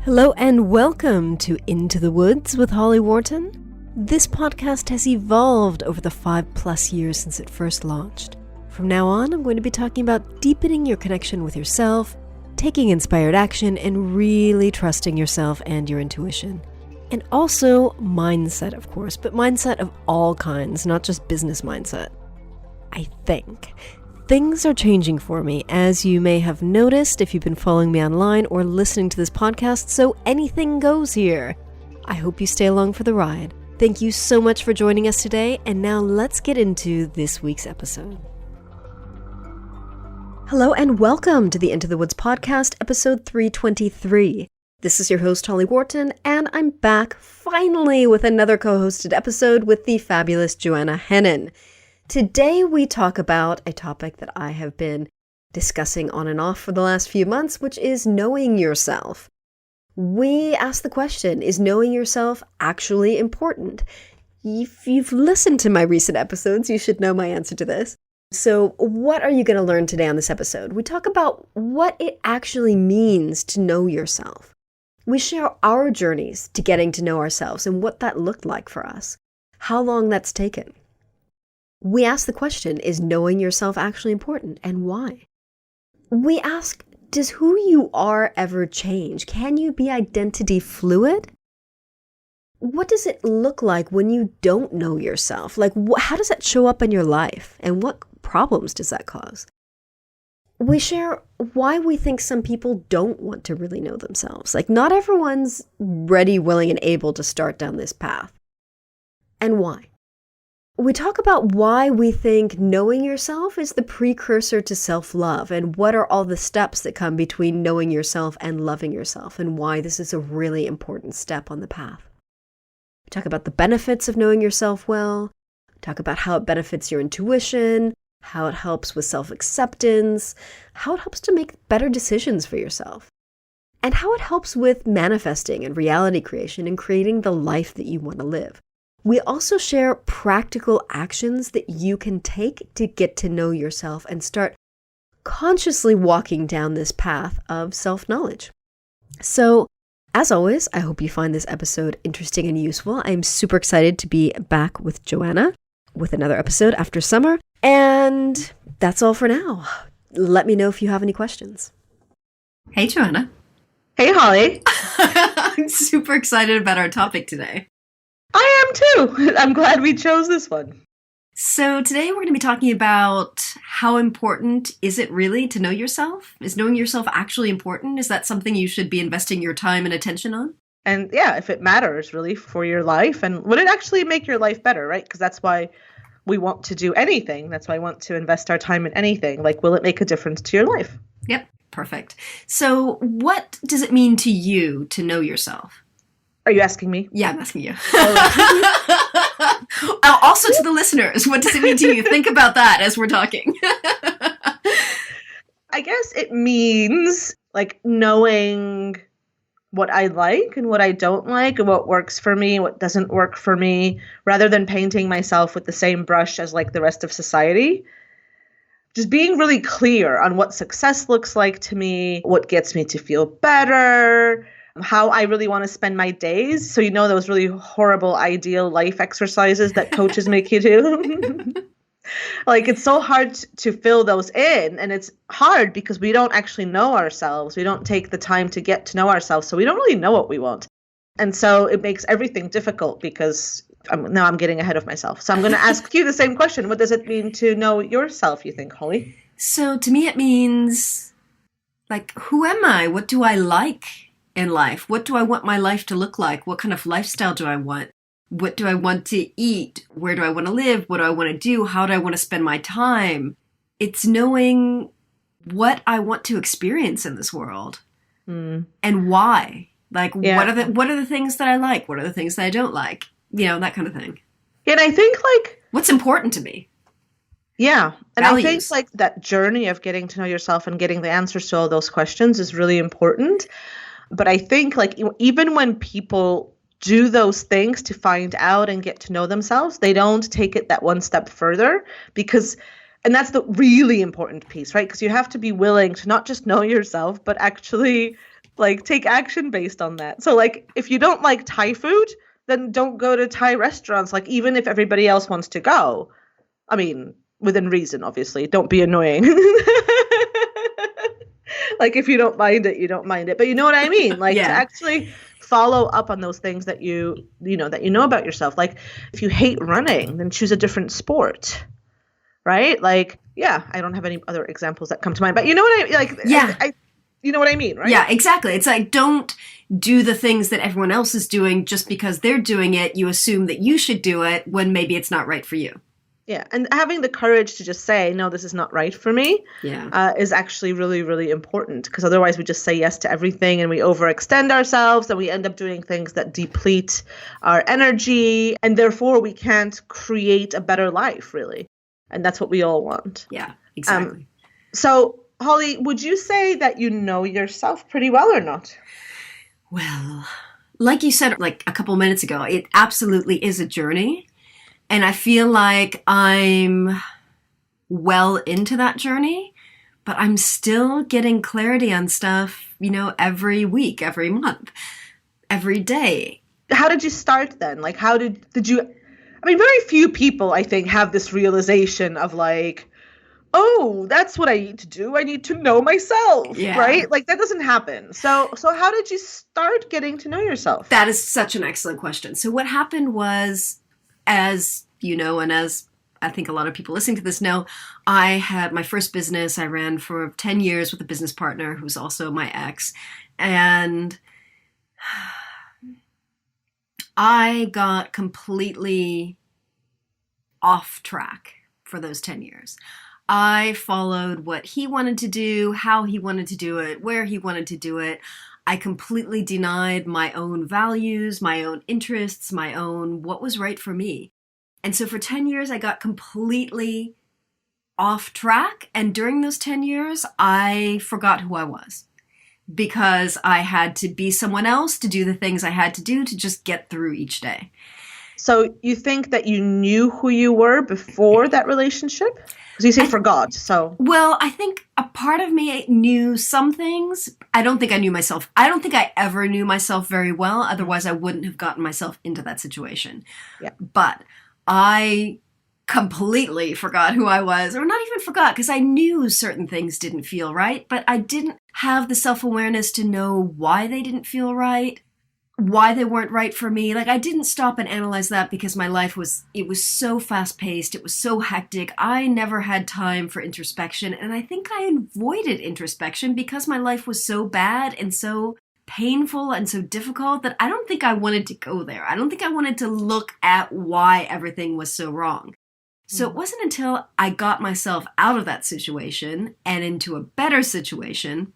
Hello and welcome to Into the Woods with Holly Wharton. This podcast has evolved over the 5+ years since it first launched. From now on, I'm going to be talking about deepening your connection with yourself, taking inspired action, and really trusting yourself and your intuition. And also mindset, of course, but mindset of all kinds, not just business mindset. I think. Things are changing for me, as you may have noticed if you've been following me online or listening to this podcast, so anything goes here. I hope you stay along for the ride. Thank you so much for joining us today, and now let's get into this week's episode. Hello and welcome to the Into the Woods podcast, episode 323. This is your host, Holly Wharton, and I'm back finally with another co-hosted episode with the fabulous Joanna Hennon. Today we talk about a topic that I have been discussing on and off for the last few months, which is knowing yourself. We ask the question, is knowing yourself actually important? If you've listened to my recent episodes, you should know my answer to this. So what are you going to learn today on this episode? We talk about what it actually means to know yourself. We share our journeys to getting to know ourselves and what that looked like for us, how long that's taken. We ask the question, is knowing yourself actually important, and why? We ask, does who you are ever change? Can you be identity fluid? What does it look like when you don't know yourself? Like, how does that show up in your life, and what problems does that cause? We share why we think some people don't want to really know themselves. Like, not everyone's ready, willing, and able to start down this path. And why? We talk about why we think knowing yourself is the precursor to self-love, and what are all the steps that come between knowing yourself and loving yourself, and why this is a really important step on the path. We talk about the benefits of knowing yourself well, we talk about how it benefits your intuition, how it helps with self-acceptance, how it helps to make better decisions for yourself, and how it helps with manifesting and reality creation and creating the life that you want to live. We also share practical actions that you can take to get to know yourself and start consciously walking down this path of self-knowledge. So, as always, I hope you find this episode interesting and useful. I'm super excited to be back with Joanna with another episode after summer. And that's all for now. Let me know if you have any questions. Hey, Joanna. Hey, Holly. I'm super excited about our topic today. I am too. I'm glad we chose this one. So today we're going to be talking about how important is it really to know yourself? Is knowing yourself actually important? Is that something you should be investing your time and attention on? And yeah, if it matters really for your life, and would it actually make your life better, right? Because that's why we want to do anything. That's why I want to invest our time in anything. Like, will it make a difference to your life? Yep, perfect. So what does it mean to you to know yourself? Are you asking me? Yeah, I'm asking you. Also to the listeners, what does it mean to you? Think about that as we're talking. I guess it means like knowing what I like and what I don't like, and what works for me, what doesn't work for me, rather than painting myself with the same brush as like the rest of society. Just being really clear on what success looks like to me, what gets me to feel better, how I really want to spend my days. So, you know, those really horrible ideal life exercises that coaches make you do. Like, it's so hard to fill those in. And it's hard because we don't actually know ourselves. We don't take the time to get to know ourselves. So we don't really know what we want. And so it makes everything difficult because now I'm getting ahead of myself. So I'm going to ask you the same question. What does it mean to know yourself, you think, Holly? So to me, it means, like, who am I? What do I like in life? What do I want my life to look like? What kind of lifestyle do I want? What do I want to eat? Where do I want to live? What do I want to do? How do I want to spend my time? It's knowing what I want to experience in this world and why. Like, what are the things that I like? What are the things that I don't like? You know, that kind of thing. And I think, like, what's important to me? Yeah. And Values. I think, like, that journey of getting to know yourself and getting the answers to all those questions is really important. But I think, like, even when people do those things to find out and get to know themselves, they don't take it that one step further because, and that's the really important piece, right? Because you have to be willing to not just know yourself, but actually Like, take action based on that. So, like, if you don't like Thai food, then don't go to Thai restaurants, like, even if everybody else wants to go. I mean, within reason, obviously. Don't be annoying. Like, if you don't mind it, you don't mind it. But you know what I mean? Like, to actually follow up on those things that that you know about yourself. Like, if you hate running, then choose a different sport. Right? Like, yeah, I don't have any other examples that come to mind. But you know what I you know what I mean, right? Yeah, exactly. It's like, don't do the things that everyone else is doing just because they're doing it. You assume that you should do it when maybe it's not right for you. Yeah, and having the courage to just say, no, this is not right for me, is actually really, really important, because otherwise we just say yes to everything and we overextend ourselves and we end up doing things that deplete our energy, and therefore we can't create a better life, really. And that's what we all want. Yeah, exactly. So, Holly, would you say that you know yourself pretty well or not? Well, like you said, like a couple minutes ago, it absolutely is a journey. And I feel like I'm well into that journey, but I'm still getting clarity on stuff, every week, every month, every day. How did you start then? Like, how did you, I mean, very few people, I think, have this realization of like, oh, that's what I need to do. I need to know myself, right? Like, that doesn't happen. So how did you start getting to know yourself? That is such an excellent question. So what happened was, as you know, and as I think a lot of people listening to this know, I had my first business. I ran for 10 years with a business partner who's also my ex. And I got completely off track for those 10 years. I followed what he wanted to do, how he wanted to do it, where he wanted to do it. I completely denied my own values, my own interests, my own what was right for me. And so for 10 years, I got completely off track. And during those 10 years, I forgot who I was, because I had to be someone else to do the things I had to do to just get through each day. So you think that you knew who you were before that relationship? Because you say forgot, so. Well, I think a part of me knew some things. I don't think I knew myself. I don't think I ever knew myself very well. Otherwise, I wouldn't have gotten myself into that situation. Yeah. But I completely forgot who I was, or not even forgot, because I knew certain things didn't feel right, but I didn't have the self-awareness to know why they didn't feel right, why they weren't right for me. Like, I didn't stop and analyze that, because my life was so fast-paced, it was so hectic. I never had time for introspection, and I think I avoided introspection because my life was so bad and so painful and so difficult that I don't think I wanted to go there. I don't think I wanted to look at why everything was so wrong. So it wasn't until I got myself out of that situation and into a better situation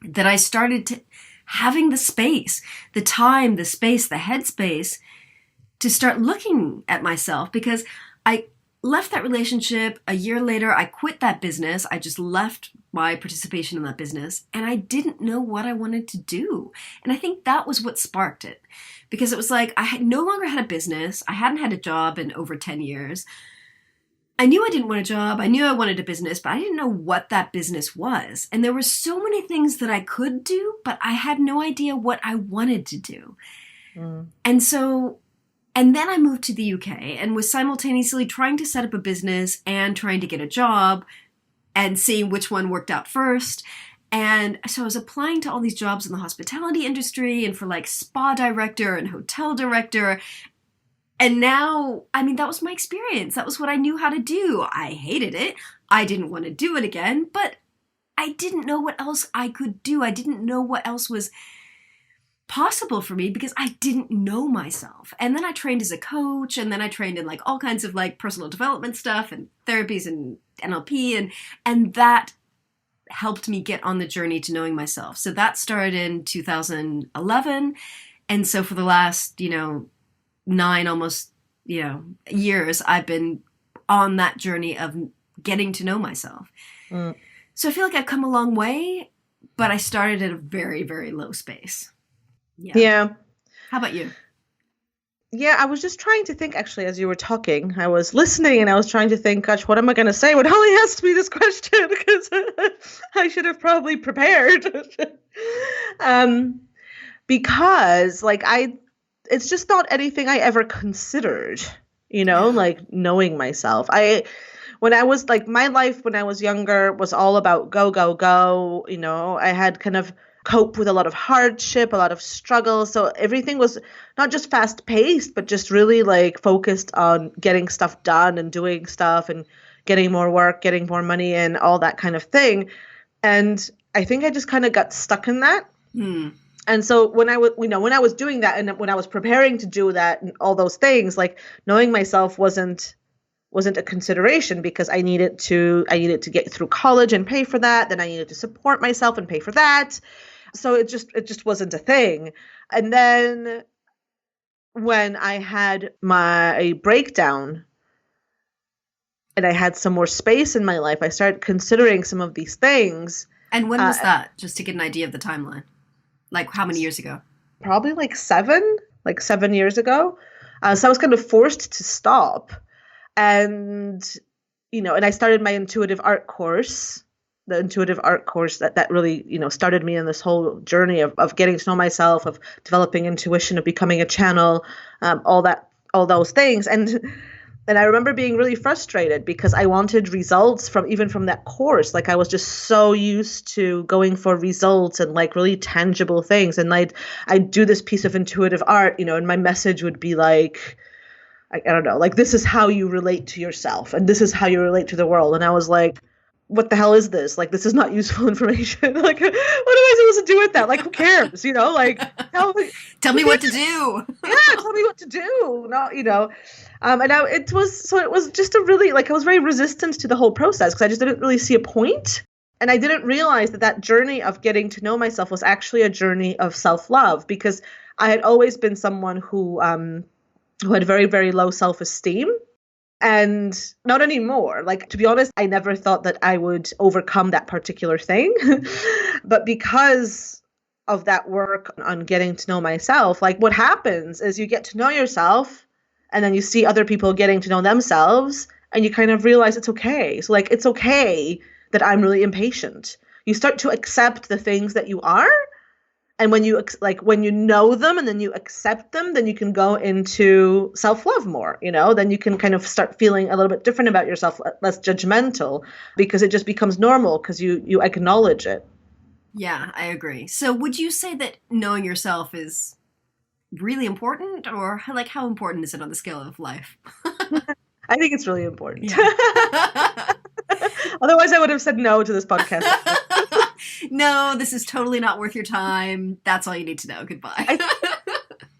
that I started to having the space, the time, the space, the headspace to start looking at myself, because I left that relationship a year later. I quit that business. I just left my participation in that business, and I didn't know what I wanted to do. And I think that was what sparked it, because it was like I had no longer had a business. I hadn't had a job in over 10 years. I knew I didn't want a job. I knew I wanted a business, but I didn't know what that business was. And there were so many things that I could do, but I had no idea what I wanted to do. And then I moved to the UK and was simultaneously trying to set up a business and trying to get a job and seeing which one worked out first. And so I was applying to all these jobs in the hospitality industry and for like spa director and hotel director. And now, I mean, that was my experience. That was what I knew how to do. I hated it. I didn't want to do it again, but I didn't know what else I could do. I didn't know what else was possible for me because I didn't know myself. And then I trained as a coach, and then I trained in like all kinds of like personal development stuff and therapies and NLP, and that helped me get on the journey to knowing myself. So that started in 2011. And so for the last, 9 almost, years, I've been on that journey of getting to know myself. So I feel like I've come a long way, but I started at a very, very low space. Yeah. How about you? Yeah, I was just trying to think, actually, as you were talking. I was listening and I was trying to think, gosh, what am I going to say when Holly asked me this question? Because I should have probably prepared. um, because like it's just not anything I ever considered, like knowing myself. When I was like, my life when I was younger was all about go, go, go. I had kind of cope with a lot of hardship, a lot of struggle. So everything was not just fast paced, but just really like focused on getting stuff done and doing stuff and getting more work, getting more money and all that kind of thing. And I think I just kind of got stuck in that. And so when I was, when I was doing that and when I was preparing to do that and all those things, like knowing myself wasn't a consideration because I needed to get through college and pay for that. Then I needed to support myself and pay for that. So it just wasn't a thing. And then when I had my breakdown and I had some more space in my life, I started considering some of these things. And when was that? Just to get an idea of the timeline. Like how many years ago? Probably like 7 years ago. So I was kind of forced to stop. And, and I started my intuitive art course, that really, started me in this whole journey of getting to know myself, of developing intuition, of becoming a channel, all those things. And I remember being really frustrated because I wanted results from that course. Like I was just so used to going for results and like really tangible things. And I'd do this piece of intuitive art, and my message would be like, I don't know, like this is how you relate to yourself and this is how you relate to the world. And I was like, what the hell is this? Like, this is not useful information. Like, what am I supposed to do with that? Like, who cares? Like, tell me what to do. Yeah, tell me what to do. No, and it was just a really, like, I was very resistant to the whole process because I just didn't really see a point. And I didn't realize that journey of getting to know myself was actually a journey of self-love because I had always been someone who had very, very low self-esteem. And not anymore. Like, to be honest, I never thought that I would overcome that particular thing. But because of that work on getting to know myself, like what happens is you get to know yourself and then you see other people getting to know themselves and you kind of realize it's okay. So like, it's okay that I'm really impatient. You start to accept the things that you are. And when you know them and then you accept them, then you can go into self-love more, then you can kind of start feeling a little bit different about yourself, less judgmental, because it just becomes normal because you acknowledge it. Yeah, I agree. So would you say that knowing yourself is really important, or like how important is it on the scale of life? I think it's really important. Yeah. Otherwise, I would have said no to this podcast. No, this is totally not worth your time. That's all you need to know. Goodbye.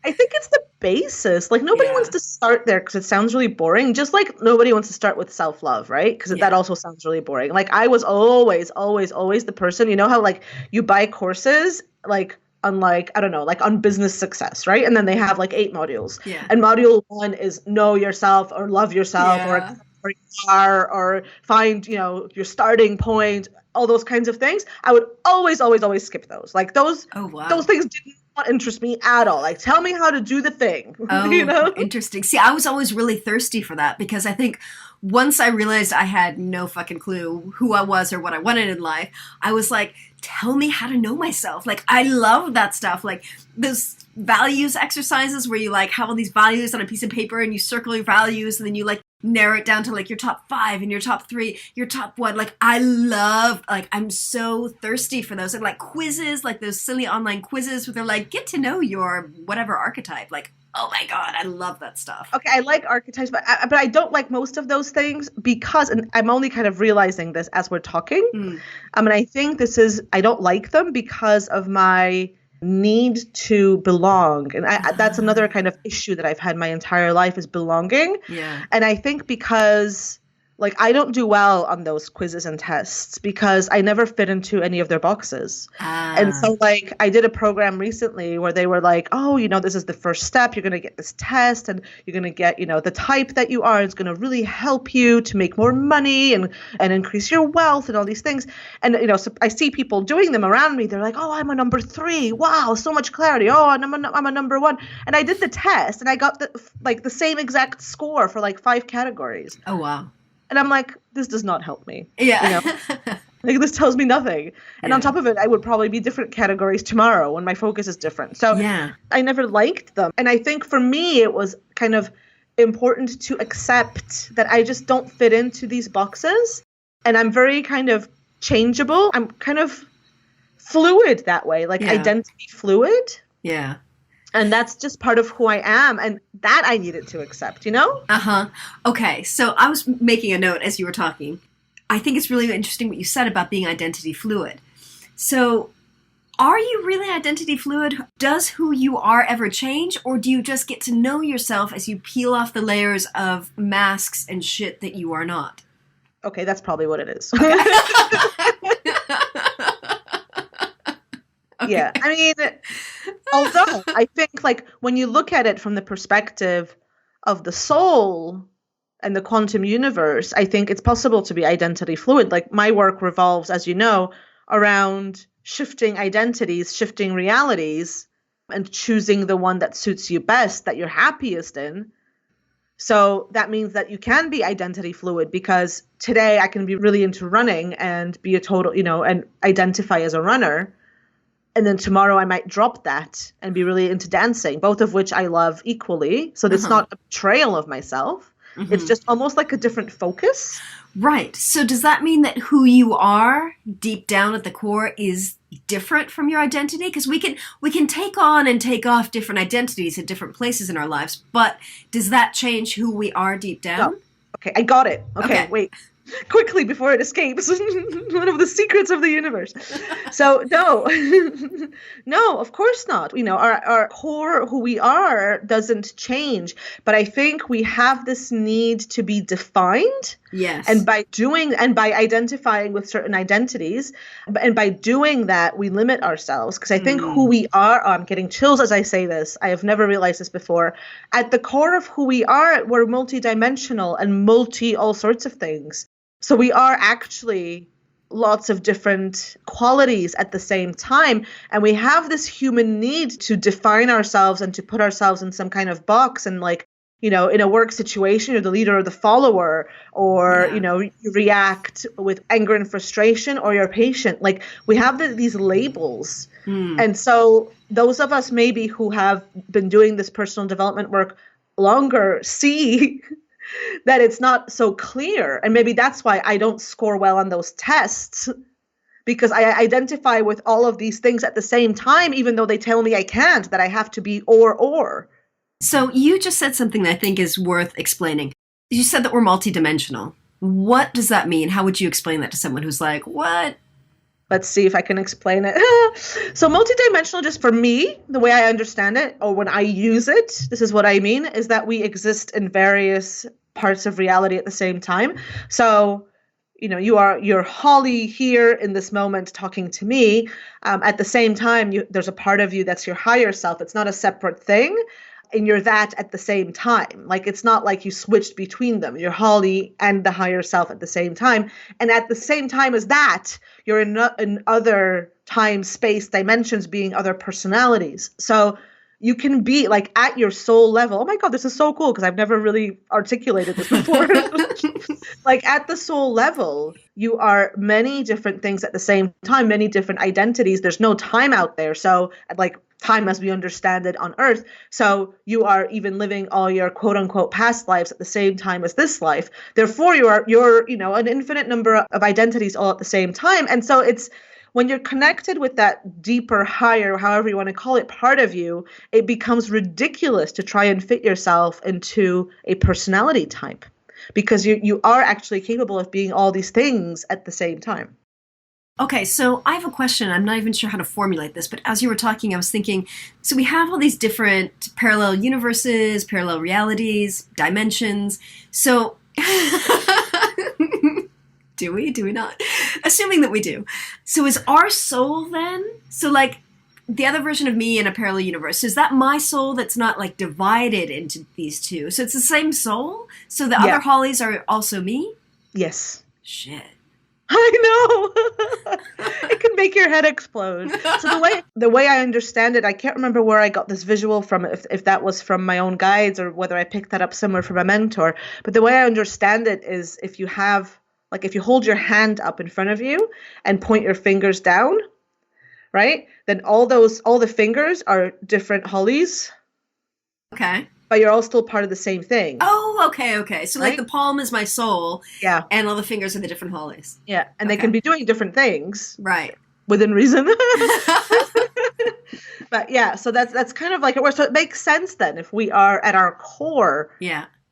I think it's the basis. Like nobody wants to start there because it sounds really boring. Just like nobody wants to start with self-love, right? Because that also sounds really boring. Like I was always the person, how like you buy courses like on like, I don't know, like on business success, right? And then they have like 8 modules. Yeah. And module 1 is know yourself or love yourself or accept where you are or find, your starting point, all those kinds of things. I would always skip those. Like those things did not interest me at all. Like tell me how to do the thing. Oh, interesting. See, I was always really thirsty for that because I think once I realized I had no fucking clue who I was or what I wanted in life, I was like, tell me how to know myself. Like I love that stuff. Like those values exercises where you like have all these values on a piece of paper and you circle your values and then you like narrow it down to like your top 5 and your top 3, your top 1. Like I love, like I'm so thirsty for those. And like quizzes, like those silly online quizzes where they're like, get to know your whatever archetype. Like, oh my God, I love that stuff. Okay, I like archetypes, but I don't like most of those things because, and I'm only kind of realizing this as we're talking. And I think I don't like them because of my need to belong. And that's another kind of issue that I've had my entire life is belonging. Yeah. And I think because like I don't do well on those quizzes and tests because I never fit into any of their boxes. And so like I did a program recently where they were like, oh, this is the first step. You're going to get this test and you're going to get, the type that you are. It's going to really help you to make more money and increase your wealth and all these things. And, so I see people doing them around me. They're like, oh, I'm a number 3. Wow, so much clarity. Oh, and I'm a number 1. And I did the test and I got the same exact score for like 5 categories. Oh, wow. And I'm like, this does not help me. Yeah. Like, this tells me nothing. And on top of it, I would probably be different categories tomorrow when my focus is different. So Yeah. I never liked them. And I think for me, it was kind of important to accept that I just don't fit into these boxes. And I'm very kind of changeable. I'm kind of fluid that way, like identity fluid. Yeah. And that's just part of who I am. And that I needed to accept, you know? Uh-huh. Okay. So I was making a note as you were talking. I think it's really interesting what you said about being identity fluid. So are you really identity fluid? Does who you are ever change? Or do you just get to know yourself as you peel off the layers of masks and shit that you are not? Okay, that's probably what it is. Okay. Yeah. I mean, although I think like when you look at it from the perspective of the soul and the quantum universe, I think it's possible to be identity fluid. Like my work revolves, as you know, around shifting identities, shifting realities, and choosing the one that suits you best, that you're happiest in. So that means that you can be identity fluid, because today I can be really into running and be a total, and identify as a runner. And then tomorrow I might drop that and be really into dancing, both of which I love equally. So it's not a betrayal of myself. Mm-hmm. It's just almost like a different focus. Right. So does that mean that who you are deep down at the core is different from your identity? Because we can take on and take off different identities at different places in our lives. But does that change who we are deep down? No. Okay, I got it. Okay. Wait. Quickly before it escapes. One of the secrets of the universe. So no, of course not. Our core, who we are, doesn't change. But I think we have this need to be defined. Yes. And by identifying with certain identities, and by doing that, we limit ourselves. Because I think who we are, I'm getting chills as I say this. I have never realized this before. At the core of who we are, we're multidimensional and all sorts of things. So we are actually lots of different qualities at the same time. And we have this human need to define ourselves and to put ourselves in some kind of box. And like, in a work situation, you're the leader or the follower, or, you react with anger and frustration, or you're patient. Like we have these labels. And so those of us maybe who have been doing this personal development work longer see that it's not so clear. And maybe that's why I don't score well on those tests, because I identify with all of these things at the same time, even though they tell me I can't, that I have to be or. So you just said something that I think is worth explaining. You said that we're multidimensional. What does that mean? How would you explain that to someone who's like, what? Let's see if I can explain it. So multidimensional, just for me, the way I understand it, or when I use it, this is what I mean, is that we exist in various parts of reality at the same time. So, you're Holly here in this moment talking to me. At the same time, there's a part of you that's your higher self. It's not a separate thing. And you're that at the same time. Like, it's not like you switched between them. You're Holly and the higher self at the same time. And at the same time as that, you're in other time, space, dimensions, being other personalities. So you can be like at your soul level. Oh my God, this is so cool, because I've never really articulated this before. Like at the soul level, you are many different things at the same time, many different identities. There's no time out there. So like time as we understand it on Earth. So you are even living all your quote unquote past lives at the same time as this life. Therefore, you're an infinite number of identities all at the same time. And so it's when you're connected with that deeper, higher, however you want to call it, part of you, it becomes ridiculous to try and fit yourself into a personality type, because you are actually capable of being all these things at the same time. Okay, so I have a question. I'm not even sure how to formulate this, but as you were talking, I was thinking, so we have all these different parallel universes, parallel realities, dimensions. So do we? Do we not? Assuming that we do. So is our soul then? So like the other version of me in a parallel universe, is that my soul that's not like divided into these two? So it's the same soul? So the other Hollies are also me? Yes. Shit. I know. It can make your head explode. So the way I understand it, I can't remember where I got this visual from, if that was from my own guides or whether I picked that up somewhere from a mentor. But the way I understand it is, if you have like if you hold your hand up in front of you and point your fingers down, right? Then all the fingers are different hollies. Okay. But you're all still part of the same thing. Oh, okay. So like Right? the palm is my soul. Yeah. And all the fingers are the different hollies. Yeah. And they can be doing different things. Right. Within reason. But yeah, so that's kind of like it works. So it makes sense then if we are at our core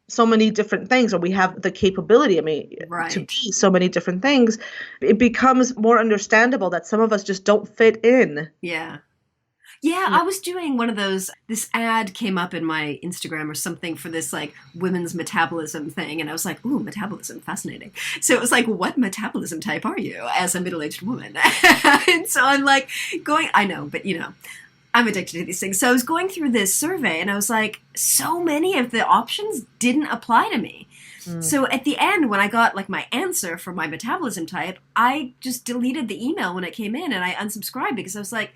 so many different things, or we have the capability, to be so many different things, it becomes more understandable that some of us just don't fit in. Yeah. Yeah, I was doing one of those, this ad came up in my Instagram or something for this like women's metabolism thing. And I was like, ooh, metabolism, fascinating. So it was like, what metabolism type are you as a middle-aged woman? And so I'm like I know, but I'm addicted to these things. So I was going through this survey and I was like, so many of the options didn't apply to me. So at the end, when I got like my answer for my metabolism type, I just deleted the email when it came in and I unsubscribed because I was like,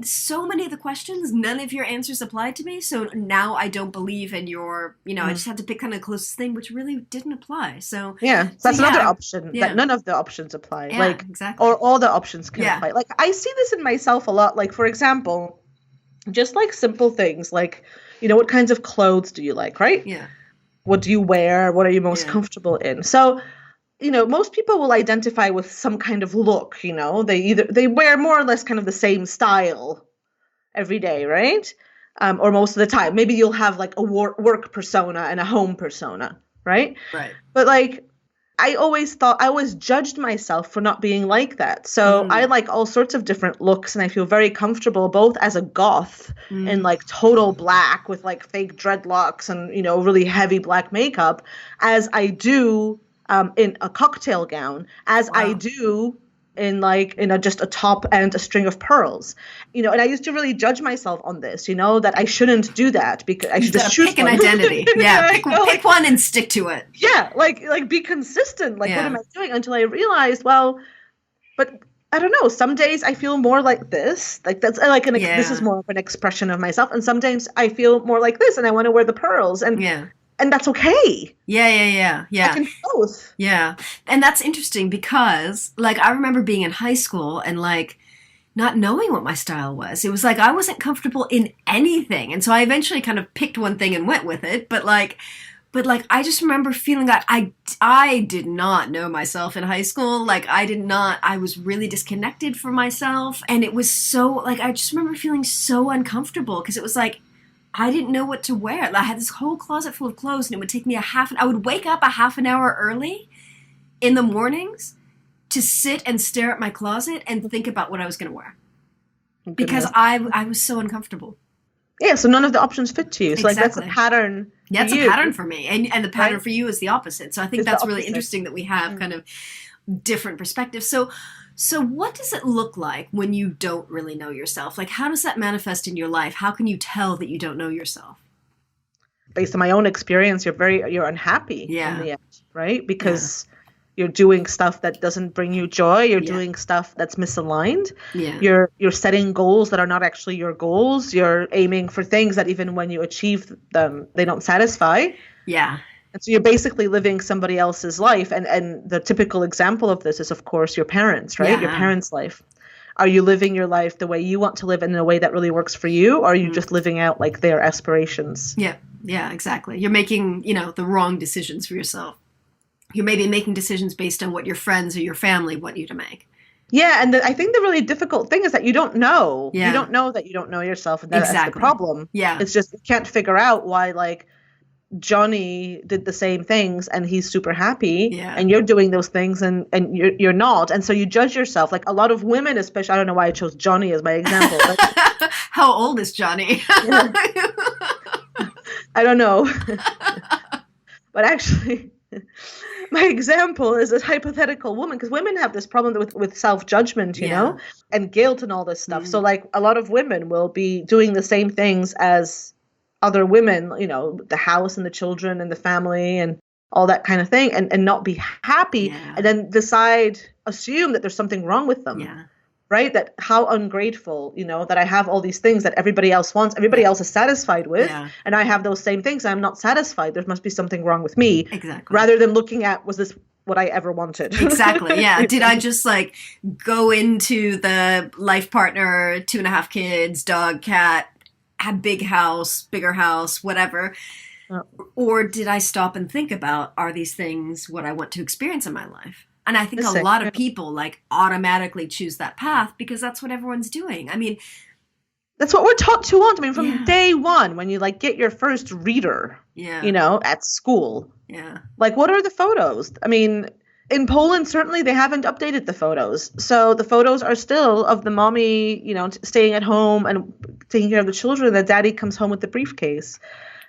so many of the questions, none of your answers applied to me. So now I don't believe in your, I just had to pick kind of the closest thing, which really didn't apply. So that's another option that none of the options apply. Yeah, like exactly. Or all the options can apply. Like I see this in myself a lot. Like for example, just like simple things like, what kinds of clothes do you like, right? Yeah. What do you wear? What are you most comfortable in? So most people will identify with some kind of look, they wear more or less kind of the same style every day, right? Or most of the time. Maybe you'll have like a work persona and a home persona, right? Right. But like, I always judged myself for not being like that. So I like all sorts of different looks and I feel very comfortable both as a goth in like total black with like fake dreadlocks and, really heavy black makeup as I do in a cocktail gown, as I do in just a top and a string of pearls, and I used to really judge myself on this, that I shouldn't do that because I should just choose pick an identity. Yeah, pick one and stick to it. Yeah, like be consistent. Like, what am I doing? Until I realized, well, but I don't know. Some days I feel more like this. Like that's like this is more of an expression of myself, and sometimes I feel more like this, and I want to wear the pearls, and that's okay. Yeah. I can do both. Yeah. And that's interesting because, like, I remember being in high school and, like, not knowing what my style was. It was like I wasn't comfortable in anything. And so I eventually kind of picked one thing and went with it. But I just remember feeling that I did not know myself in high school. Like, I was really disconnected from myself. And it was so, like, I just remember feeling so uncomfortable because it was like, I didn't know what to wear. I had this whole closet full of clothes and it would take me I would wake up a half an hour early in the mornings to sit and stare at my closet and think about what I was going to wear. Because I was so uncomfortable. Yeah, so none of the options fit to you. So like that's a pattern. Yeah, it's a pattern for me. And the pattern for you is the opposite. So I think that's really interesting that we have kind of different perspectives. So what does it look like when you don't really know yourself? Like, how does that manifest in your life? How can you tell that you don't know yourself? Based on my own experience, you're unhappy in the end, right? Because you're doing stuff that doesn't bring you joy. You're doing stuff that's misaligned. Yeah. You're setting goals that are not actually your goals. You're aiming for things that even when you achieve them, they don't satisfy. Yeah. And so you're basically living somebody else's life. And the typical example of this is, of course, your parents, right? Yeah. Your parents' life. Are you living your life the way you want to live in a way that really works for you? Or are you just living out like their aspirations? Yeah, exactly. You're making, the wrong decisions for yourself. You're maybe making decisions based on what your friends or your family want you to make. Yeah, and I think the really difficult thing is that you don't know. Yeah. You don't know that you don't know yourself, and that's the problem. Yeah. It's just you can't figure out why, like, Johnny did the same things and he's super happy and you're doing those things and you're not. And so you judge yourself. Like a lot of women, especially, I don't know why I chose Johnny as my example. But, how old is Johnny? I don't know. But actually, my example is a hypothetical woman, because women have this problem with self-judgment, you know, and guilt and all this stuff. So like a lot of women will be doing the same things as other women, the house and the children and the family and all that kind of thing, and not be happy and then assume that there's something wrong with them. Yeah. Right? That how ungrateful, that I have all these things that everybody else wants, everybody else is satisfied with, and I have those same things. I'm not satisfied. There must be something wrong with me. Exactly. Rather than looking at, was this what I ever wanted. Exactly. Yeah. Did I just like go into the life partner, 2.5 kids, dog, cat, have big house, bigger house, whatever? Yeah. Or did I stop and think about, are these things what I want to experience in my life? And I think a Listen, lot of people like automatically choose that path because that's what everyone's doing. I mean, that's what we're taught to want. I mean, from Yeah. day one, when you like get your first reader, yeah. you know, at school, Yeah. like what are the photos? I mean, in Poland, certainly they haven't updated the photos. So the photos are still of the mommy, you know, staying at home and taking care of the children. The daddy comes home with the briefcase.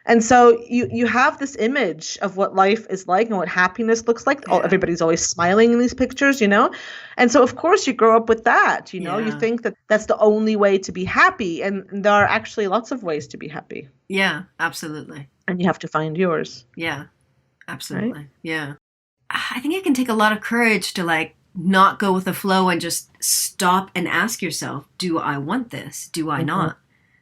And so you have this image of what life is like and what happiness looks like. Yeah. Everybody's always smiling in these pictures, you know? And so, of course, you grow up with that, you know? You Yeah. think that that's the only way to be happy. And there are actually lots of ways to be happy. Yeah, absolutely. And you have to find yours. Yeah, absolutely. Yeah. I think it can take a lot of courage to like not go with the flow and just stop and ask yourself, do I want this? Do I not?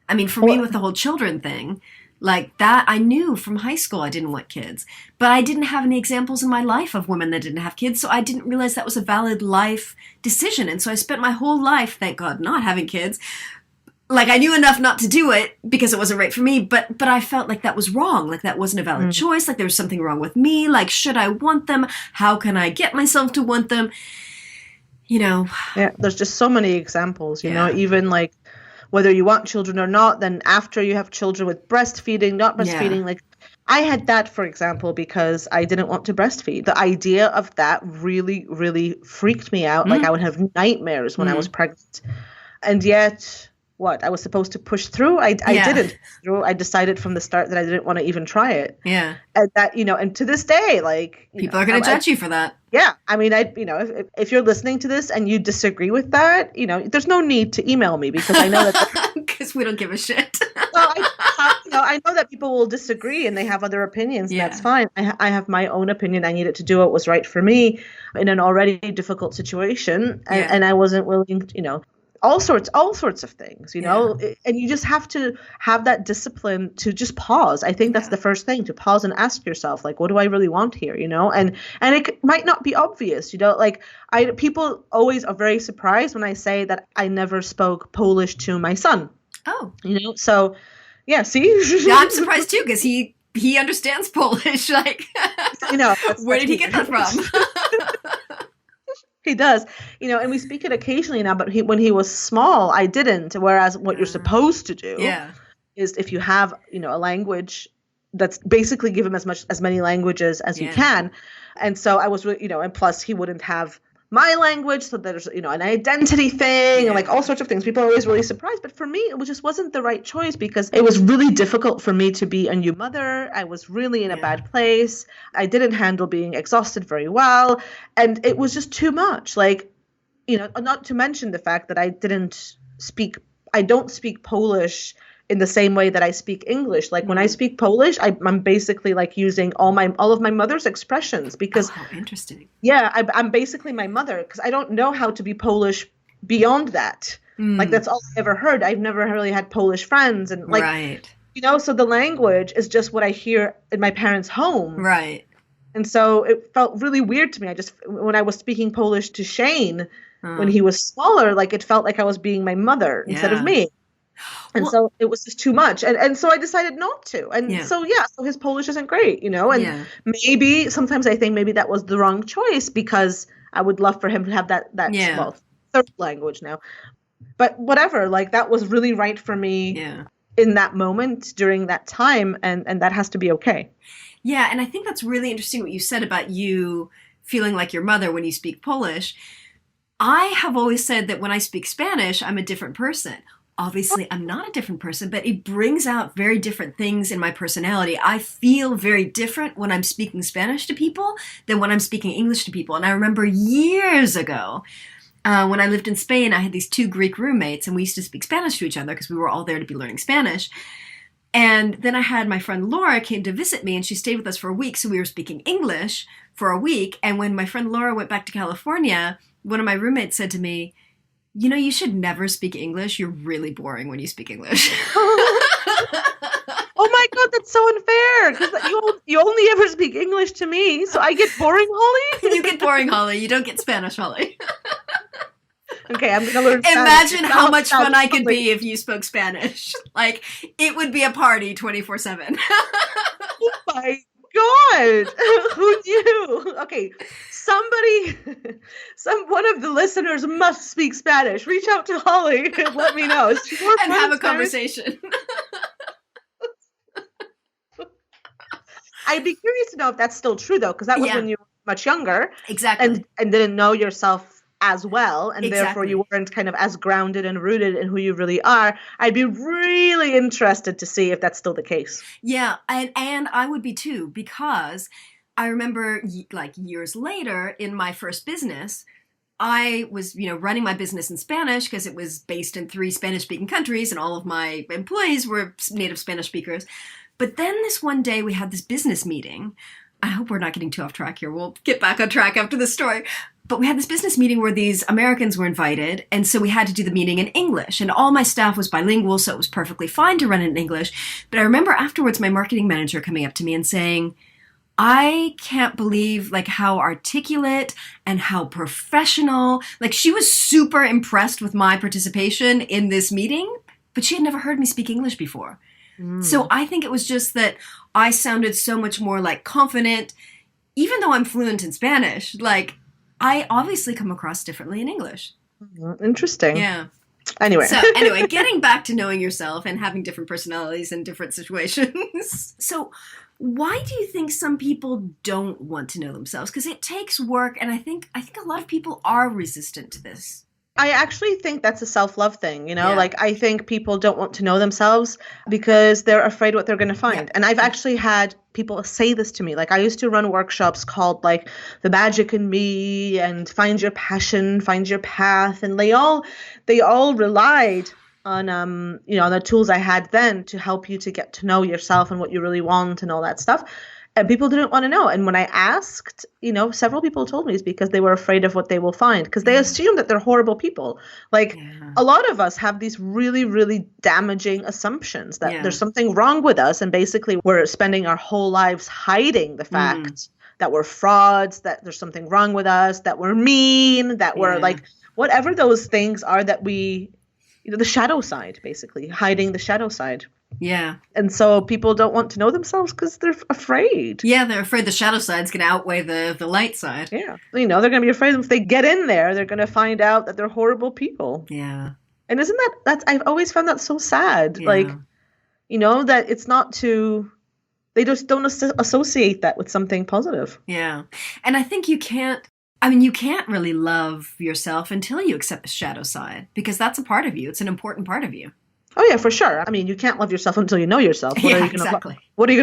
I mean, for me with the whole children thing, like that, I knew from high school I didn't want kids, but I didn't have any examples in my life of women that didn't have kids. So I didn't realize that was a valid life decision. And so I spent my whole life, thank God, not having kids. Like I knew enough not to do it because it wasn't right for me, but I felt like that was wrong. Like that wasn't a valid choice. Like there was something wrong with me. Like, should I want them? How can I get myself to want them? You know? Yeah, there's just so many examples, you know, even like whether you want children or not, then after you have children with breastfeeding, not breastfeeding, like I had that, for example, because I didn't want to breastfeed. The idea of that really, really freaked me out. Like I would have nightmares when I was pregnant. And yet, what? I was supposed to push through? I didn't push through. I decided from the start that I didn't want to even try it. Yeah. And that, you know, and to this day, like... People are going to judge you for that. Yeah. I mean, you know, if you're listening to this and you disagree with that, you know, there's no need to email me because I know that... Because we don't give a shit. Well, I know that people will disagree and they have other opinions. And that's fine. I have my own opinion. I needed to do what was right for me in an already difficult situation. And I wasn't willing to, you know... all sorts of things, you know, and you just have to have that discipline to just pause. I think that's the first thing, to pause and ask yourself, like, what do I really want here, you know? And it might not be obvious, you know, like people always are very surprised when I say that I never spoke Polish to my son. Oh, you know, so yeah, see? Yeah, I'm surprised too, because he understands Polish. Like, you know, where did he get that from? He does, you know, and we speak it occasionally now, but when he was small, I didn't. Whereas what you're supposed to do is if you have, you know, a language, that's basically give him as many languages as you can. And so I was, you know, and plus he wouldn't have my language. So there's, you know, an identity thing and like all sorts of things. People are always really surprised. But for me, it just wasn't the right choice because it was really difficult for me to be a new mother. I was really in a bad place. I didn't handle being exhausted very well. And it was just too much. Like, you know, not to mention the fact that I don't speak Polish in the same way that I speak English. Like when I speak Polish, I'm basically like using all of my mother's expressions because interesting. Yeah, I'm basically my mother because I don't know how to be Polish beyond that. Like that's all I ever heard. I've never really had Polish friends and like you know, so the language is just what I hear in my parents' home. Right. And so it felt really weird to me. When I was speaking Polish to Shane when he was smaller, like it felt like I was being my mother instead of me. And so it was just too much. And so I decided not to. And so his Polish isn't great, you know, and maybe sometimes I think maybe that was the wrong choice because I would love for him to have that third language now. But whatever, like that was really right for me in that moment during that time. And that has to be okay. Yeah. And I think that's really interesting what you said about you feeling like your mother when you speak Polish. I have always said that when I speak Spanish, I'm a different person. Obviously, I'm not a different person, but it brings out very different things in my personality. I feel very different when I'm speaking Spanish to people than when I'm speaking English to people. And I remember years ago, when I lived in Spain, I had these 2 Greek roommates, and we used to speak Spanish to each other because we were all there to be learning Spanish. And then I had my friend Laura came to visit me, and she stayed with us for a week, so we were speaking English for a week. And when my friend Laura went back to California, one of my roommates said to me, you know, you should never speak English. You're really boring when you speak English. Oh my God, that's so unfair because you only ever speak English to me, so I get boring, Holly. You get boring, Holly. You don't get Spanish, Holly. Okay, I'm gonna learn Spanish. Imagine how much fun I could be if you spoke Spanish. Like, it would be a party 24/7. Oh my God, who knew? Okay, one of the listeners must speak Spanish. Reach out to Holly and let me know. And have a conversation. I'd be curious to know if that's still true, though, because that was when you were much younger. Exactly. And didn't know yourself as well, and Exactly. therefore you weren't kind of as grounded and rooted in who you really are. I'd be really interested to see if that's still the case. Yeah, and I would be too, because I remember like years later in my first business, I was, running my business in Spanish because it was based in 3 Spanish-speaking countries and all of my employees were native Spanish speakers. But then this one day we had this business meeting. I hope we're not getting too off track here. We'll get back on track after this story. But we had this business meeting where these Americans were invited, and so we had to do the meeting in English. And all my staff was bilingual, so it was perfectly fine to run it in English. But I remember afterwards my marketing manager coming up to me and saying, I can't believe like how articulate and how professional, like she was super impressed with my participation in this meeting, but she had never heard me speak English before. So I think it was just that I sounded so much more like confident, even though I'm fluent in Spanish, like I obviously come across differently in English. Interesting. Yeah. Anyway, getting back to knowing yourself and having different personalities in different situations. So why do you think some people don't want to know themselves? Because it takes work, and I think a lot of people are resistant to this. I actually think that's a self-love thing, like I think people don't want to know themselves because they're afraid what they're going to find. Yeah. And I've actually had people say this to me. Like I used to run workshops called like The Magic in Me and Find Your Passion, Find Your Path. And they all relied on, the tools I had then to help you to get to know yourself and what you really want and all that stuff. And people didn't want to know. And when I asked, several people told me it's because they were afraid of what they will find, because they assume that they're horrible people. Like a lot of us have these really, really damaging assumptions that there's something wrong with us. And basically we're spending our whole lives hiding the fact that we're frauds, that there's something wrong with us, that we're mean, that we're like whatever those things are that we, the shadow side, basically hiding the shadow side. Yeah. And so people don't want to know themselves because they're afraid. Yeah, they're afraid the shadow side's going to outweigh the light side. Yeah. They're going to be afraid if they get in there, they're going to find out that they're horrible people. Yeah. And isn't that's I've always found that so sad. Yeah. Like, that it's not they just don't associate that with something positive. Yeah. And I think you can't really love yourself until you accept the shadow side, because that's a part of you. It's an important part of you. Oh, yeah, for sure. I mean, you can't love yourself until you know yourself. What are you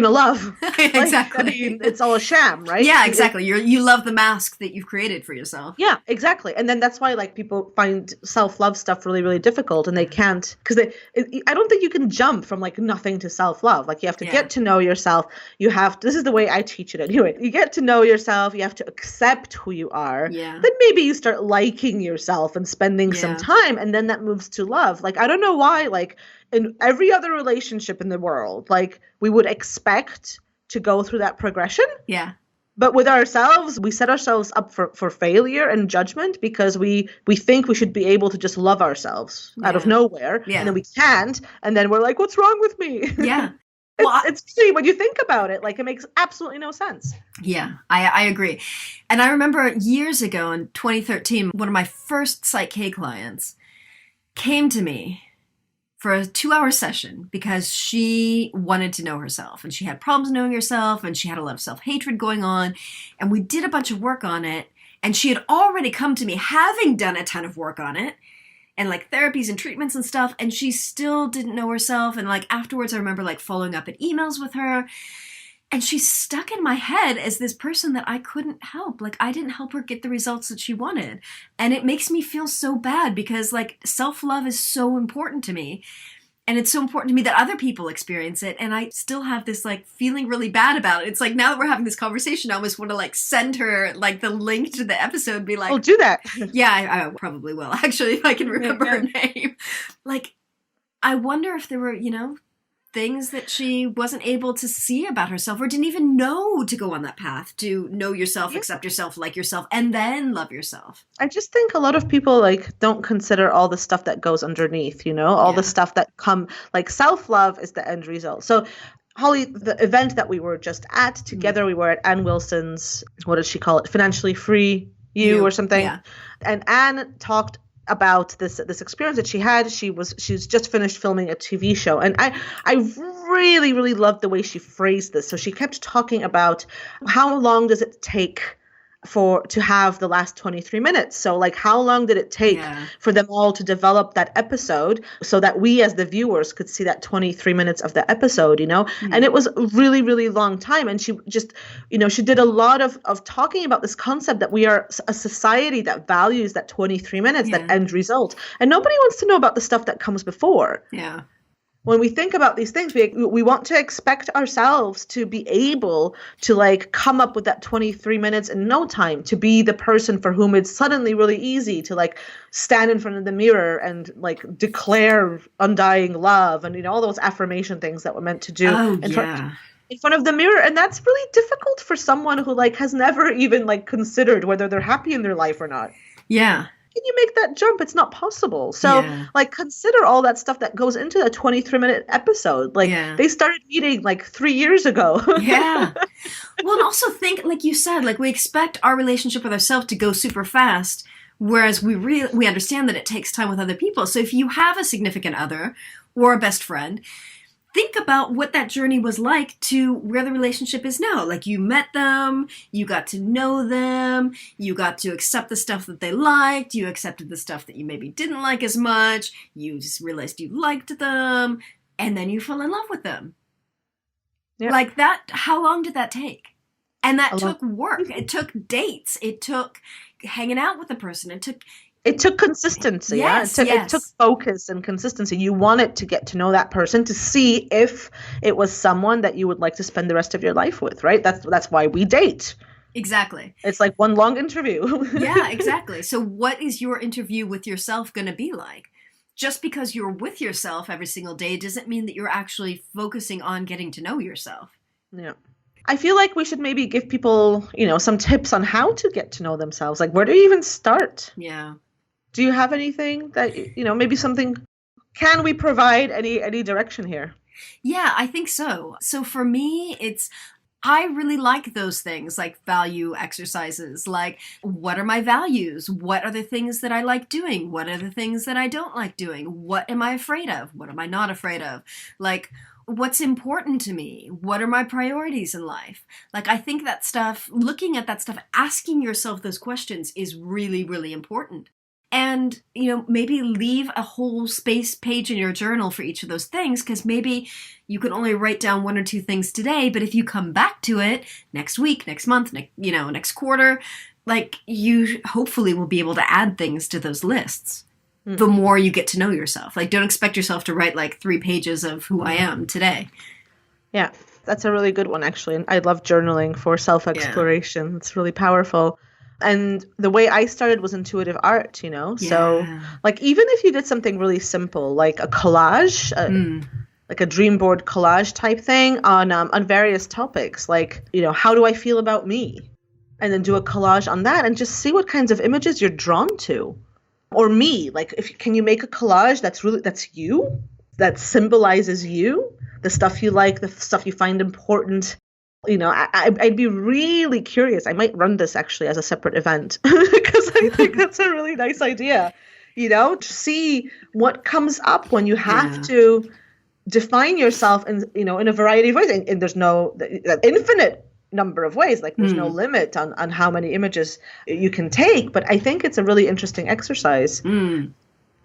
going to love? Exactly. It's all a sham, right? Yeah, exactly. You love the mask that you've created for yourself. Yeah, exactly. And then that's why like people find self-love stuff really, really difficult, and they can't, because I don't think you can jump from like nothing to self-love. Like you have to get to know yourself. This is the way I teach it anyway. You get to know yourself. You have to accept who you are. Yeah. Then maybe you start liking yourself and spending some time, and then that moves to love. Like, I don't know why, like, in every other relationship in the world, like we would expect to go through that progression. Yeah. But with ourselves, we set ourselves up for failure and judgment because we think we should be able to just love ourselves out of nowhere. Yeah. And then we can't. And then we're like, what's wrong with me? Yeah. It's silly when you think about it. Like, it makes absolutely no sense. Yeah, I agree. And I remember years ago in 2013, one of my first Psych K clients came to me for a 2-hour session because she wanted to know herself, and she had problems knowing herself, and she had a lot of self-hatred going on, and we did a bunch of work on it, and she had already come to me having done a ton of work on it, and like therapies and treatments and stuff, and she still didn't know herself. And like afterwards I remember like following up at emails with her, and she's stuck in my head as this person that I couldn't help. Like, I didn't help her get the results that she wanted. And it makes me feel so bad because, like, self-love is so important to me. And it's so important to me that other people experience it. And I still have this, like, feeling really bad about it. It's like, now that we're having this conversation, I almost want to, like, send her, like, the link to the episode and be like... Oh, do that. Yeah, I probably will, actually, if I can remember her name. Like, I wonder if there were, things that she wasn't able to see about herself or didn't even know to go on that path to know yourself, accept yourself, like yourself, and then love yourself. I just think a lot of people like don't consider all the stuff that goes underneath, all the stuff that like self-love is the end result. So Holly, the event that we were just at together, we were at Ann Wilson's, what did she call it? Financially Free You or something. Yeah. And Anne talked about this experience that she had. She's just finished filming a TV show. And I really, really loved the way she phrased this. So she kept talking about how long does it take to have the last 23 minutes. So like how long did it take for them all to develop that episode so that we as the viewers could see that 23 minutes of the episode, And it was a really, really long time. And she just, she did a lot of talking about this concept that we are a society that values that 23 minutes, that end result. And nobody wants to know about the stuff that comes before. Yeah. When we think about these things, we want to expect ourselves to be able to like come up with that 23 minutes in no time, to be the person for whom it's suddenly really easy to like stand in front of the mirror and like declare undying love and all those affirmation things that we're meant to do in front of the mirror. And that's really difficult for someone who like has never even like considered whether they're happy in their life or not. Yeah. Can you make that jump? It's not possible. So like consider all that stuff that goes into a 23-minute episode. Like they started meeting like 3 years ago. Yeah. Well, and also think, like you said, like we expect our relationship with ourselves to go super fast, whereas we understand that it takes time with other people. So if you have a significant other or a best friend, think about what that journey was like to where the relationship is now. Like you met them, you got to know them, you got to accept the stuff that they liked, you accepted the stuff that you maybe didn't like as much, you just realized you liked them, and then you fell in love with them. Yeah. Like that, how long did that take? And that took work. It took dates. It took hanging out with the person. It took consistency. It took focus and consistency. You wanted to get to know that person to see if it was someone that you would like to spend the rest of your life with, right? That's why we date. Exactly. It's like one long interview. Yeah, exactly. So what is your interview with yourself going to be like? Just because you're with yourself every single day doesn't mean that you're actually focusing on getting to know yourself. Yeah. I feel like we should maybe give people, some tips on how to get to know themselves. Like, where do you even start? Yeah. Do you have anything that, maybe something, can we provide any direction here? Yeah, I think so. So for me, I really like those things like value exercises, like what are my values? What are the things that I like doing? What are the things that I don't like doing? What am I afraid of? What am I not afraid of? Like, what's important to me? What are my priorities in life? Like, I think that stuff, looking at that stuff, asking yourself those questions is really, really important. And, maybe leave a whole space page in your journal for each of those things, because maybe you can only write down one or two things today, but if you come back to it next week, next month, next quarter, like you hopefully will be able to add things to those lists. Mm-hmm. The more you get to know yourself. Like, don't expect yourself to write like 3 pages of who I am today. Yeah, that's a really good one, actually. And I love journaling for self-exploration. Yeah. It's really powerful. And the way I started was intuitive art, Yeah. So like even if you did something really simple, like a collage, like a dream board collage type thing on various topics, like, how do I feel about me? And then do a collage on that and just see what kinds of images you're drawn to. Or me, like can you make a collage that's you, that symbolizes you, the stuff you like, the stuff you find important. I'd be really curious. I might run this actually as a separate event because I think that's a really nice idea, to see what comes up when you have to define yourself in a variety of ways. And there's no infinite number of ways, like there's no limit on how many images you can take. But I think it's a really interesting exercise to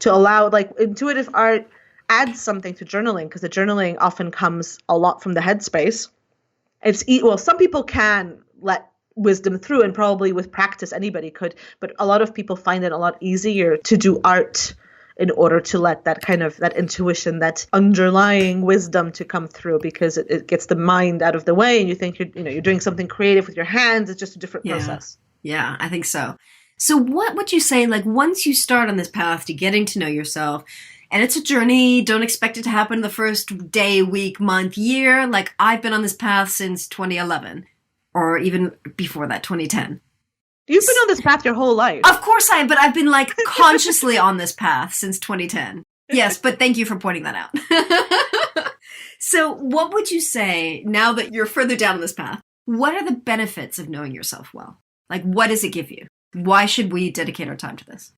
allow, like, intuitive art adds something to journaling, because the journaling often comes a lot from the headspace. Some people can let wisdom through, and probably with practice anybody could, but a lot of people find it a lot easier to do art in order to let that kind of that intuition, that underlying wisdom to come through, because it gets the mind out of the way and you think you're doing something creative with your hands. It's just a different process. Yeah, I think so. So what would you say, like, once you start on this path to getting to know yourself, And it's a journey. Don't expect it to happen the first day, week, month, year. Like, I've been on this path since 2011, or even before that, 2010. You've been on this path your whole life. Of course I am, but I've been like consciously on this path since 2010. Yes, but thank you for pointing that out. So what would you say, now that you're further down this path, what are the benefits of knowing yourself well? Like, what does it give you? Why should we dedicate our time to this?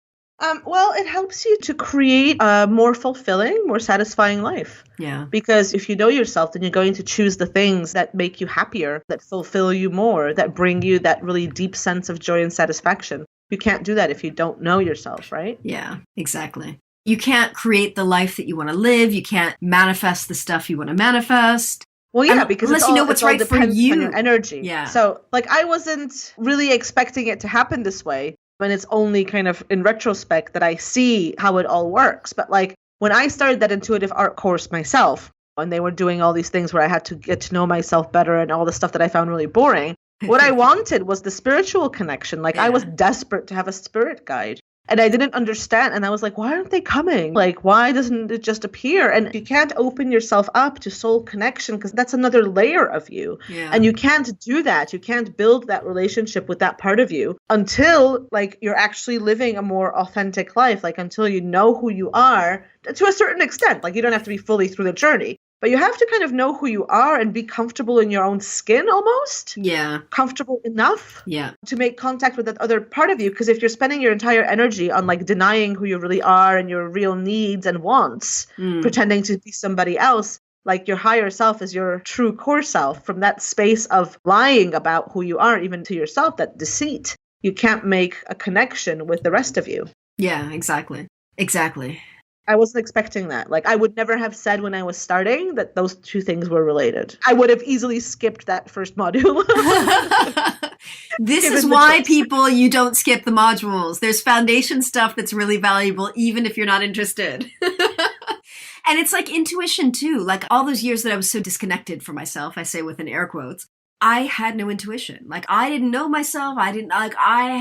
Well, it helps you to create a more fulfilling, more satisfying life. Yeah. Because if you know yourself, then you're going to choose the things that make you happier, that fulfill you more, that bring you that really deep sense of joy and satisfaction. You can't do that if you don't know yourself, right? Yeah, exactly. You can't create the life that you want to live. You can't manifest the stuff you want to manifest. Well, yeah, because unless you know what's right for you. On your energy. Yeah. So, like, I wasn't really expecting it to happen this way. And it's only kind of in retrospect that I see how it all works. But like when I started that intuitive art course myself, and they were doing all these things where I had to get to know myself better and all the stuff that I found really boring, what I wanted was the spiritual connection. Like I was desperate to have a spirit guide. And I didn't understand. And I was like, why aren't they coming? Like, why doesn't it just appear? And you can't open yourself up to soul connection because that's another layer of you. Yeah. And you can't do that. You can't build that relationship with that part of you until like you're actually living a more authentic life, like until you know who you are to a certain extent. Like you don't have to be fully through the journey. But you have to kind of know who you are and be comfortable in your own skin almost. Yeah. Comfortable enough to make contact with that other part of you. Because if you're spending your entire energy on like denying who you really are and your real needs and wants, pretending to be somebody else, like your higher self is your true core self, from that space of lying about who you are, even to yourself, that deceit, you can't make a connection with the rest of you. Yeah, exactly. Exactly. I wasn't expecting that. Like, I would never have said when I was starting that those two things were related. I would have easily skipped that first module. This is why you don't skip the modules. There's foundation stuff that's really valuable, even if you're not interested. And it's like intuition too. Like all those years that I was so disconnected from myself, I say within air quotes, I had no intuition. Like I didn't know myself. I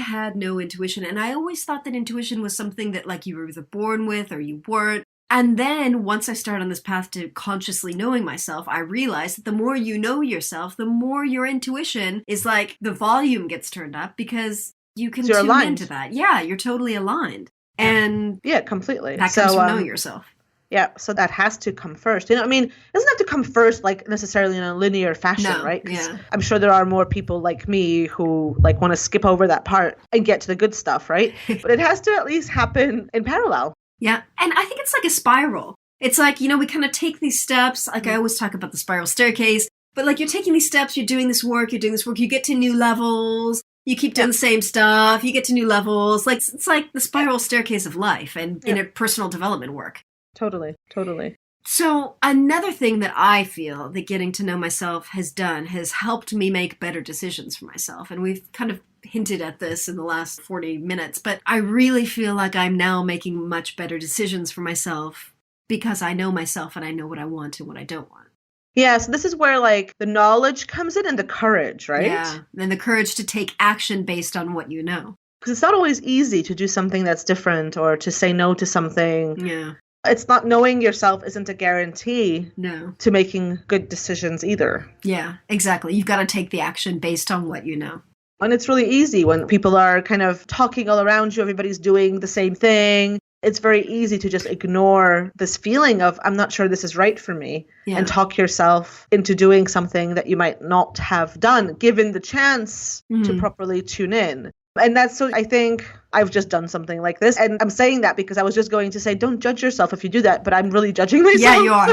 had no intuition. And I always thought that intuition was something that like you were either born with or you weren't. And then once I started on this path to consciously knowing myself, I realized that the more you know yourself, the more your intuition is like the volume gets turned up because you can tune into that. Yeah, you're totally aligned. And yeah, completely. That comes from knowing yourself. Yeah, so that has to come first. You know, I mean, it doesn't have to come first, like, necessarily in a linear fashion, right? Yeah. I'm sure there are more people like me who, like, want to skip over that part and get to the good stuff, right? But it has to at least happen in parallel. Yeah, and I think it's like a spiral. It's like, you know, we kind of take these steps. Like, I always talk about the spiral staircase. But, like, you're taking these steps, you're doing this work, you get to new levels. You keep doing the same stuff, you get to new levels. Like, it's like the spiral staircase of life and in a personal development work. Totally. So another thing that I feel that getting to know myself has helped me make better decisions for myself. And we've kind of hinted at this in the last 40 minutes, but I really feel like I'm now making much better decisions for myself because I know myself and I know what I want and what I don't want. Yeah, so this is where like the knowledge comes in and the courage, right? Yeah, and the courage to take action based on what you know. Because it's not always easy to do something that's different or to say no to something. Yeah. It's not knowing yourself isn't a guarantee to making good decisions either. Yeah, exactly. You've got to take the action based on what you know. And it's really easy when people are kind of talking all around you, everybody's doing the same thing. It's very easy to just ignore this feeling of, I'm not sure this is right for me, and talk yourself into doing something that you might not have done, given the chance to properly tune in. And that's so I think I've just done something like this. And I'm saying that because I was just going to say, don't judge yourself if you do that. But I'm really judging myself. Yeah, you are.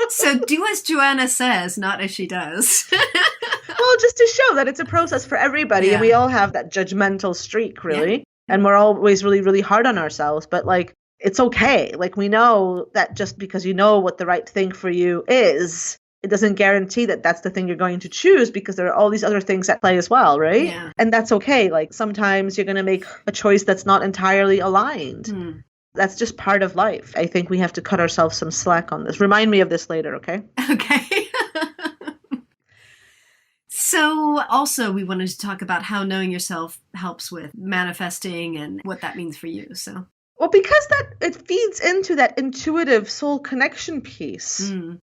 So do as Joanna says, not as she does. Well, just to show that it's a process for everybody. And we all have that judgmental streak, really. Yeah. And we're always really, really hard on ourselves. But like, it's okay. Like, we know that just because you know what the right thing for you is, it doesn't guarantee that that's the thing you're going to choose because there are all these other things at play as well, right? Yeah. And that's okay. Like sometimes you're going to make a choice that's not entirely aligned. That's just part of life. I think we have to cut ourselves some slack on this. Remind me of this later, okay? Okay. So also we wanted to talk about how knowing yourself helps with manifesting and what that means for you. So Well, because that it feeds into that intuitive soul connection piece,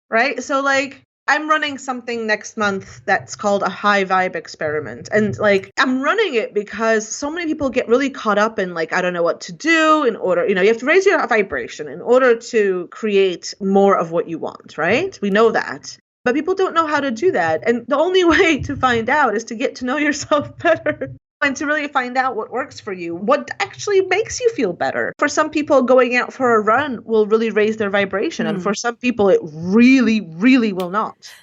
right? So like I'm running something next month that's called a high vibe experiment. And like I'm running it because so many people get really caught up in like, I don't know what to do in order, you have to raise your vibration in order to create more of what you want, right? We know that. But people don't know how to do that. And the only way to find out is to get to know yourself better. And to really find out what works for you, what actually makes you feel better. For some people, going out for a run will really raise their vibration. And for some people, it really, really will not.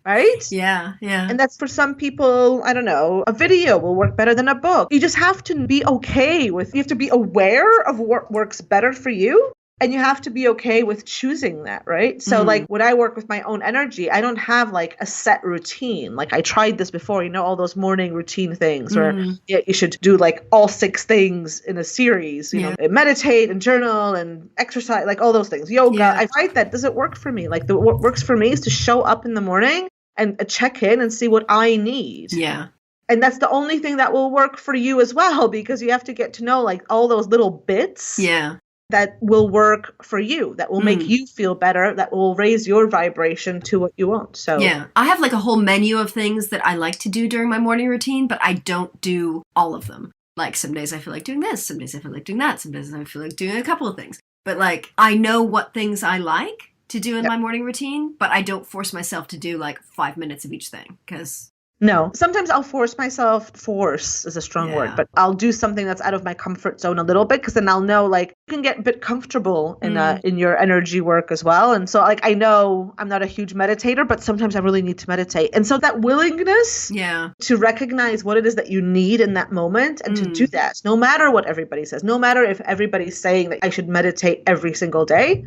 Right? Yeah. And that's for some people, I don't know, a video will work better than a book. You just have to be okay with, you have to be aware of what works better for you. And you have to be okay with choosing that, right? So like when I work with my own energy, I don't have like a set routine. Like I tried this before, all those morning routine things where you should do like all 6 things in a series, meditate and journal and exercise, like all those things, yoga. Yeah. I find that doesn't work for me. Like what works for me is to show up in the morning and check in and see what I need. Yeah. And that's the only thing that will work for you as well, because you have to get to know like all those little bits. Yeah. That will work for you, that will make you feel better, that will raise your vibration to what you want. So yeah, I have like a whole menu of things that I like to do during my morning routine, but I don't do all of them. Like some days I feel like doing this, some days I feel like doing that, some days I feel like doing a couple of things. But like I know what things I like to do in my morning routine, but I don't force myself to do like 5 minutes of each thing because... No, sometimes I'll force myself. Force is a strong word, but I'll do something that's out of my comfort zone a little bit, because then I'll know like you can get a bit comfortable in your energy work as well. And so like I know I'm not a huge meditator, but sometimes I really need to meditate. And so that willingness to recognize what it is that you need in that moment and to do that, no matter what everybody says, no matter if everybody's saying that I should meditate every single day.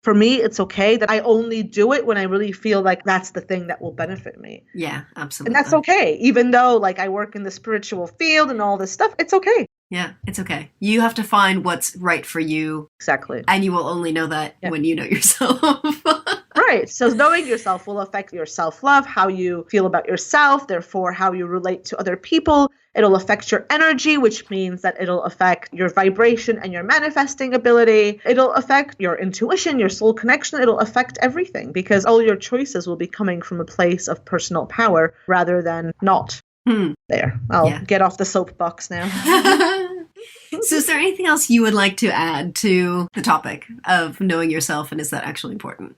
For me, it's okay that I only do it when I really feel like that's the thing that will benefit me. Yeah, absolutely. And that's okay. Even though like I work in the spiritual field and all this stuff, it's okay. Yeah, it's okay. You have to find what's right for you. Exactly. And you will only know that when you know yourself. Right. So knowing yourself will affect your self-love, how you feel about yourself, therefore how you relate to other people. It'll affect your energy, which means that it'll affect your vibration and your manifesting ability. It'll affect your intuition, your soul connection. It'll affect everything, because all your choices will be coming from a place of personal power rather than not. There. I'll get off the soapbox now. So is there anything else you would like to add to the topic of knowing yourself, and is that actually important?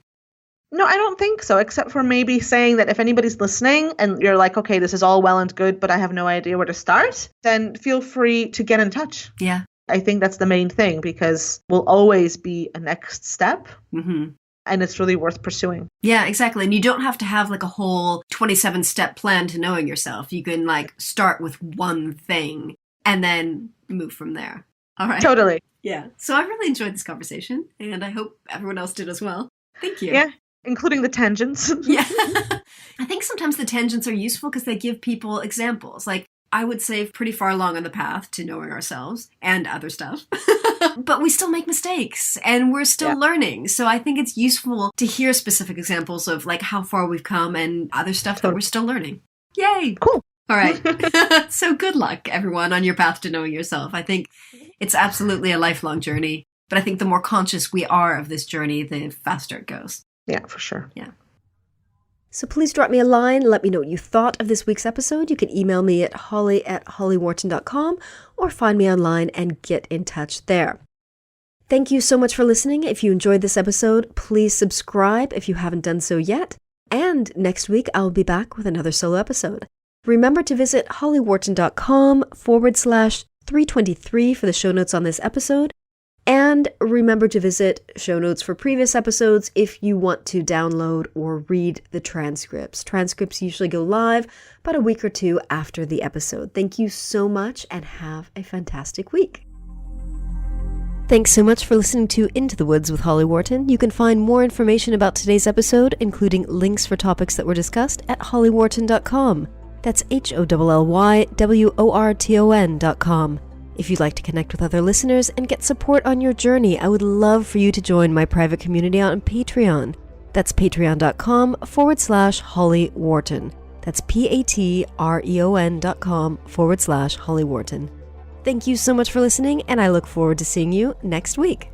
No, I don't think so, except for maybe saying that if anybody's listening and you're like, okay, this is all well and good, but I have no idea where to start, then feel free to get in touch. Yeah. I think that's the main thing, because we'll always be a next step. And it's really worth pursuing. Yeah, exactly. And you don't have to have like a whole 27-step plan to knowing yourself. You can like start with one thing and then move from there. All right. Totally. Yeah. So I really enjoyed this conversation, and I hope everyone else did as well. Thank you. Yeah. Including the tangents. Yeah. I think sometimes the tangents are useful because they give people examples. Like, I would say pretty far along on the path to knowing ourselves and other stuff. But we still make mistakes and we're still learning. So I think it's useful to hear specific examples of like how far we've come and other stuff that we're still learning. Yay. Cool. All right. So good luck, everyone, on your path to knowing yourself. I think it's absolutely a lifelong journey. But I think the more conscious we are of this journey, the faster it goes. Yeah, for sure. Yeah. So please drop me a line. Let me know what you thought of this week's episode. You can email me at holly@hollywharton.com or find me online and get in touch there. Thank you so much for listening. If you enjoyed this episode, please subscribe if you haven't done so yet. And next week, I'll be back with another solo episode. Remember to visit hollywharton.com/323 for the show notes on this episode. And remember to visit show notes for previous episodes if you want to download or read the transcripts. Transcripts usually go live about a week or two after the episode. Thank you so much and have a fantastic week. Thanks so much for listening to Into the Woods with Holly Wharton. You can find more information about today's episode, including links for topics that were discussed, at hollywharton.com. That's HOLLYWORTON.com. If you'd like to connect with other listeners and get support on your journey, I would love for you to join my private community on Patreon. That's patreon.com/Holly Wharton. That's patreon.com/Holly Wharton. Thank you so much for listening, and I look forward to seeing you next week.